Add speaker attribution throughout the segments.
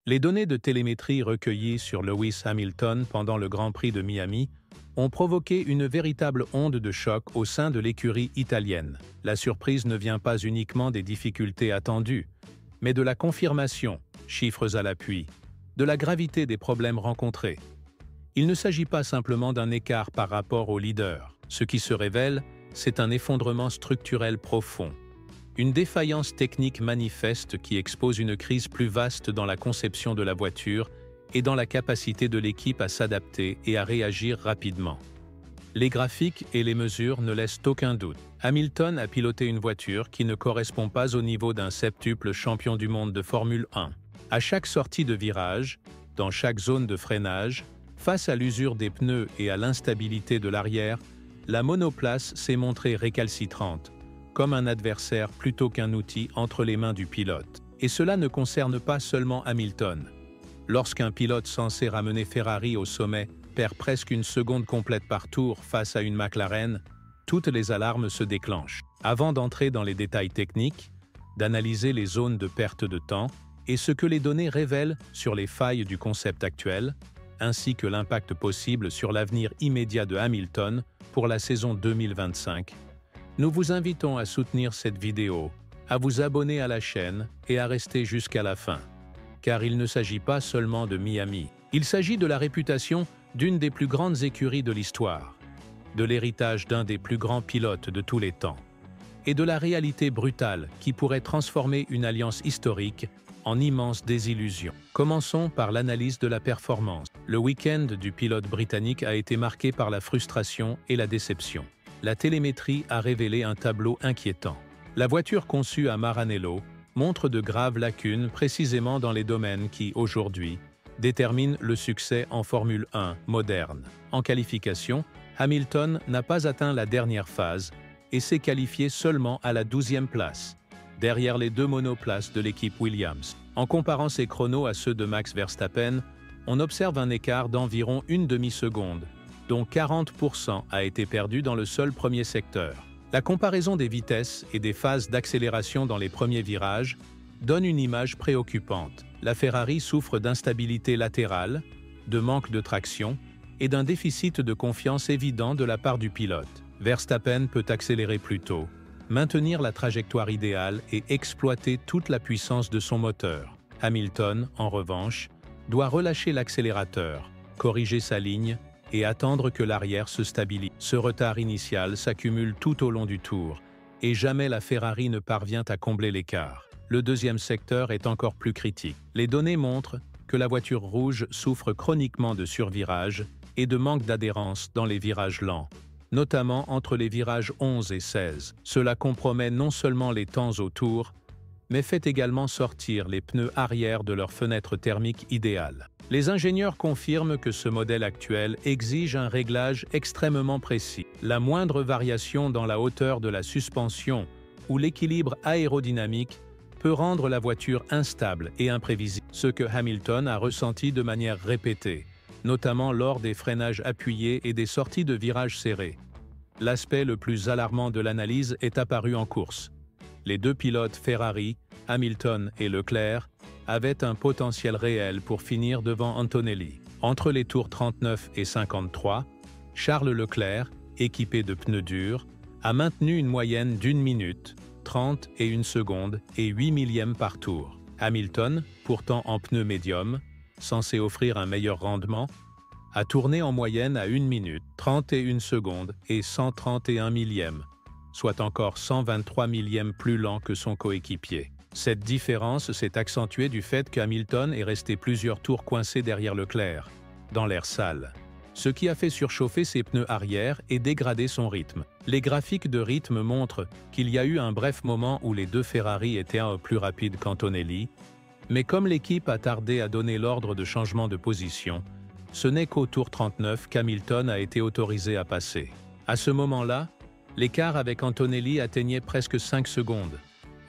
Speaker 1: Les données de télémétrie recueillies sur Lewis Hamilton pendant le Grand Prix de Miami ont provoqué une véritable onde de choc au sein de l'écurie italienne. La surprise ne vient pas uniquement des difficultés attendues, mais de la confirmation, chiffres à l'appui, de la gravité des problèmes rencontrés. Il ne s'agit pas simplement d'un écart par rapport au leader. Ce qui se révèle, c'est un effondrement structurel profond. Une défaillance technique manifeste qui expose une crise plus vaste dans la conception de la voiture et dans la capacité de l'équipe à s'adapter et à réagir rapidement. Les graphiques et les mesures ne laissent aucun doute. Hamilton a piloté une voiture qui ne correspond pas au niveau d'un septuple champion du monde de Formule 1. À chaque sortie de virage, dans chaque zone de freinage, face à l'usure des pneus et à l'instabilité de l'arrière, la monoplace s'est montrée récalcitrante, comme un adversaire plutôt qu'un outil entre les mains du pilote. Et cela ne concerne pas seulement Hamilton. Lorsqu'un pilote censé ramener Ferrari au sommet perd presque une seconde complète par tour face à une McLaren, toutes les alarmes se déclenchent. Avant d'entrer dans les détails techniques, d'analyser les zones de perte de temps et ce que les données révèlent sur les failles du concept actuel, ainsi que l'impact possible sur l'avenir immédiat de Hamilton pour la saison 2025, nous vous invitons à soutenir cette vidéo, à vous abonner à la chaîne et à rester jusqu'à la fin. Car il ne s'agit pas seulement de Miami. Il s'agit de la réputation d'une des plus grandes écuries de l'histoire, de l'héritage d'un des plus grands pilotes de tous les temps, et de la réalité brutale qui pourrait transformer une alliance historique en immense désillusion. Commençons par l'analyse de la performance. Le week-end du pilote britannique a été marqué par la frustration et la déception. La télémétrie a révélé un tableau inquiétant. La voiture conçue à Maranello montre de graves lacunes précisément dans les domaines qui, aujourd'hui, déterminent le succès en Formule 1 moderne. En qualification, Hamilton n'a pas atteint la dernière phase et s'est qualifié seulement à la 12e place, derrière les deux monoplaces de l'équipe Williams. En comparant ses chronos à ceux de Max Verstappen, on observe un écart d'environ une demi-seconde, dont 40% a été perdu dans le seul premier secteur. La comparaison des vitesses et des phases d'accélération dans les premiers virages donne une image préoccupante. La Ferrari souffre d'instabilité latérale, de manque de traction et d'un déficit de confiance évident de la part du pilote. Verstappen peut accélérer plus tôt, maintenir la trajectoire idéale et exploiter toute la puissance de son moteur. Hamilton, en revanche, doit relâcher l'accélérateur, corriger sa ligne et attendre que l'arrière se stabilise. Ce retard initial s'accumule tout au long du tour, et jamais la Ferrari ne parvient à combler l'écart. Le deuxième secteur est encore plus critique. Les données montrent que la voiture rouge souffre chroniquement de survirage et de manque d'adhérence dans les virages lents, notamment entre les virages 11 et 16. Cela compromet non seulement les temps au tour, mais fait également sortir les pneus arrière de leur fenêtre thermique idéale. Les ingénieurs confirment que ce modèle actuel exige un réglage extrêmement précis. La moindre variation dans la hauteur de la suspension ou l'équilibre aérodynamique peut rendre la voiture instable et imprévisible, ce que Hamilton a ressenti de manière répétée, notamment lors des freinages appuyés et des sorties de virages serrés. L'aspect le plus alarmant de l'analyse est apparu en course. Les deux pilotes Ferrari, Hamilton et Leclerc, avaient un potentiel réel pour finir devant Antonelli. Entre les tours 39 et 53, Charles Leclerc, équipé de pneus durs, a maintenu une moyenne d'1 minute, 30 et 1 seconde et 8 millièmes par tour. Hamilton, pourtant en pneus médium, censé offrir un meilleur rendement, a tourné en moyenne à 1 minute, 31 secondes et 131 millièmes, soit encore 123 millièmes plus lent que son coéquipier. Cette différence s'est accentuée du fait qu'Hamilton est resté plusieurs tours coincé derrière Leclerc, dans l'air sale, ce qui a fait surchauffer ses pneus arrière et dégrader son rythme. Les graphiques de rythme montrent qu'il y a eu un bref moment où les deux Ferrari étaient un peu plus rapides qu'Antonelli, mais comme l'équipe a tardé à donner l'ordre de changement de position, ce n'est qu'au tour 39 qu'Hamilton a été autorisé à passer. À ce moment-là, l'écart avec Antonelli atteignait presque 5 secondes,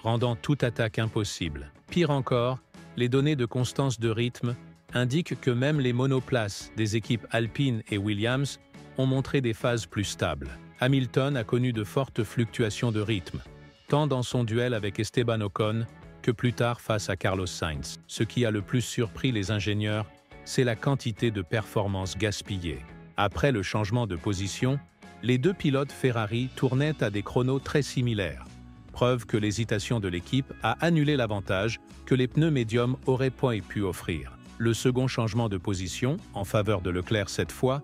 Speaker 1: rendant toute attaque impossible. Pire encore, les données de constance de rythme indiquent que même les monoplaces des équipes Alpine et Williams ont montré des phases plus stables. Hamilton a connu de fortes fluctuations de rythme, tant dans son duel avec Esteban Ocon que plus tard face à Carlos Sainz. Ce qui a le plus surpris les ingénieurs, c'est la quantité de performances gaspillées. Après le changement de position, les deux pilotes Ferrari tournaient à des chronos très similaires, preuve que l'hésitation de l'équipe a annulé l'avantage que les pneus médiums auraient pu offrir. Le second changement de position, en faveur de Leclerc cette fois,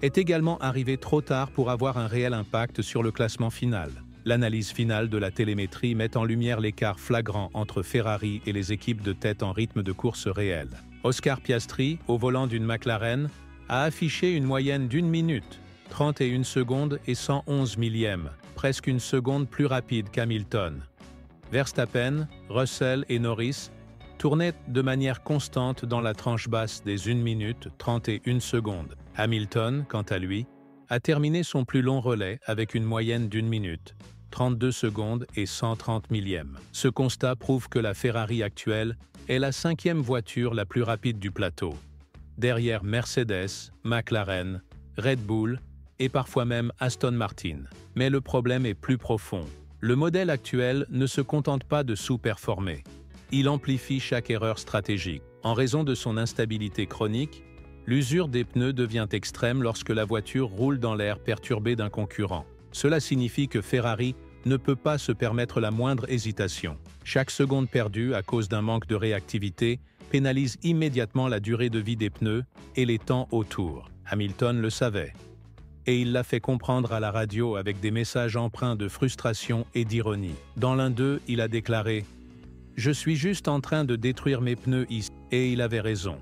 Speaker 1: est également arrivé trop tard pour avoir un réel impact sur le classement final. L'analyse finale de la télémétrie met en lumière l'écart flagrant entre Ferrari et les équipes de tête en rythme de course réel. Oscar Piastri, au volant d'une McLaren, a affiché une moyenne d'1 minute, 31 secondes et 111 millièmes, presque une seconde plus rapide qu'Hamilton. Verstappen, Russell et Norris tournaient de manière constante dans la tranche basse des 1 minute 31 secondes. Hamilton, quant à lui, a terminé son plus long relais avec une moyenne d'1 minute, 32 secondes et 130 millièmes. Ce constat prouve que la Ferrari actuelle est la 5e voiture la plus rapide du plateau, derrière Mercedes, McLaren, Red Bull et parfois même Aston Martin. Mais le problème est plus profond. Le modèle actuel ne se contente pas de sous-performer. Il amplifie chaque erreur stratégique. En raison de son instabilité chronique, l'usure des pneus devient extrême lorsque la voiture roule dans l'air perturbé d'un concurrent. Cela signifie que Ferrari ne peut pas se permettre la moindre hésitation. Chaque seconde perdue à cause d'un manque de réactivité pénalise immédiatement la durée de vie des pneus et les temps autour. Hamilton le savait. Et il l'a fait comprendre à la radio avec des messages empreints de frustration et d'ironie. Dans l'un d'eux, il a déclaré « Je suis juste en train de détruire mes pneus ici ». Et il avait raison.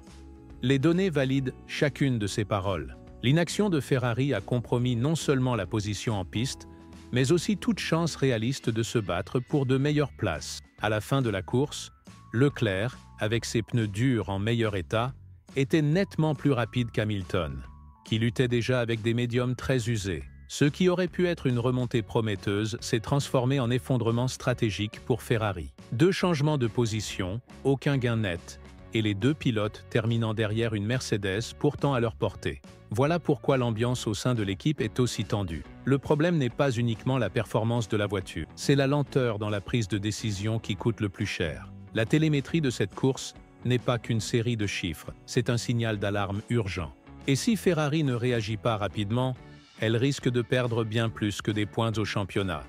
Speaker 1: Les données valident chacune de ces paroles. L'inaction de Ferrari a compromis non seulement la position en piste, mais aussi toute chance réaliste de se battre pour de meilleures places. À la fin de la course, Leclerc, avec ses pneus durs en meilleur état, était nettement plus rapide qu'Hamilton, qui luttait déjà avec des médiums très usés. Ce qui aurait pu être une remontée prometteuse s'est transformé en effondrement stratégique pour Ferrari. 2 changements de position, aucun gain net, et les 2 pilotes terminant derrière une Mercedes pourtant à leur portée. Voilà pourquoi l'ambiance au sein de l'équipe est aussi tendue. Le problème n'est pas uniquement la performance de la voiture, c'est la lenteur dans la prise de décision qui coûte le plus cher. La télémétrie de cette course n'est pas qu'une série de chiffres, c'est un signal d'alarme urgent. Et si Ferrari ne réagit pas rapidement, elle risque de perdre bien plus que des points au championnat.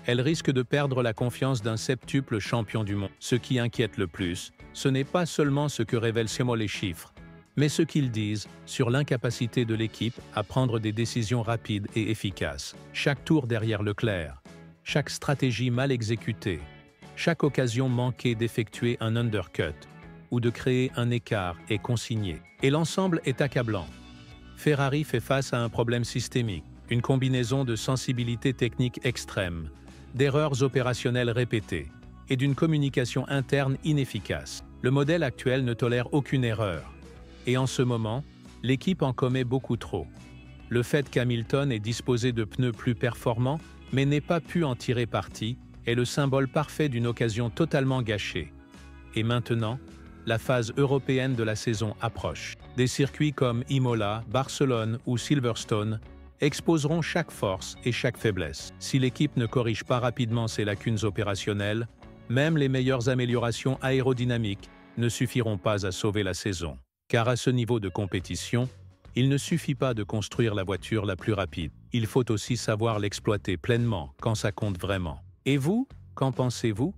Speaker 1: Elle risque de perdre la confiance d'un septuple champion du monde. Ce qui inquiète le plus, ce n'est pas seulement ce que révèlent les chiffres, mais ce qu'ils disent sur l'incapacité de l'équipe à prendre des décisions rapides et efficaces. Chaque tour derrière Leclerc, chaque stratégie mal exécutée, chaque occasion manquée d'effectuer un undercut ou de créer un écart est consignée. Et l'ensemble est accablant. Ferrari fait face à un problème systémique, une combinaison de sensibilité technique extrême, d'erreurs opérationnelles répétées et d'une communication interne inefficace. Le modèle actuel ne tolère aucune erreur. Et en ce moment, l'équipe en commet beaucoup trop. Le fait qu'Hamilton ait disposé de pneus plus performants, mais n'ait pas pu en tirer parti, est le symbole parfait d'une occasion totalement gâchée. Et maintenant, la phase européenne de la saison approche. Des circuits comme Imola, Barcelone ou Silverstone exposeront chaque force et chaque faiblesse. Si l'équipe ne corrige pas rapidement ses lacunes opérationnelles, même les meilleures améliorations aérodynamiques ne suffiront pas à sauver la saison. Car à ce niveau de compétition, il ne suffit pas de construire la voiture la plus rapide. Il faut aussi savoir l'exploiter pleinement quand ça compte vraiment. Et vous, qu'en pensez-vous?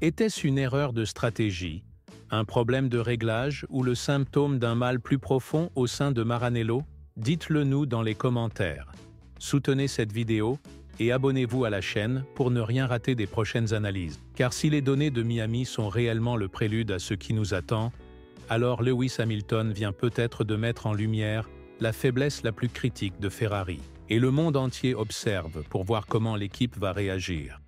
Speaker 1: Était-ce une erreur de stratégie, un problème de réglage ou le symptôme d'un mal plus profond au sein de Maranello? Dites-le nous dans les commentaires. Soutenez cette vidéo et abonnez-vous à la chaîne pour ne rien rater des prochaines analyses. Car si les données de Miami sont réellement le prélude à ce qui nous attend, alors Lewis Hamilton vient peut-être de mettre en lumière la faiblesse la plus critique de Ferrari. Et le monde entier observe pour voir comment l'équipe va réagir.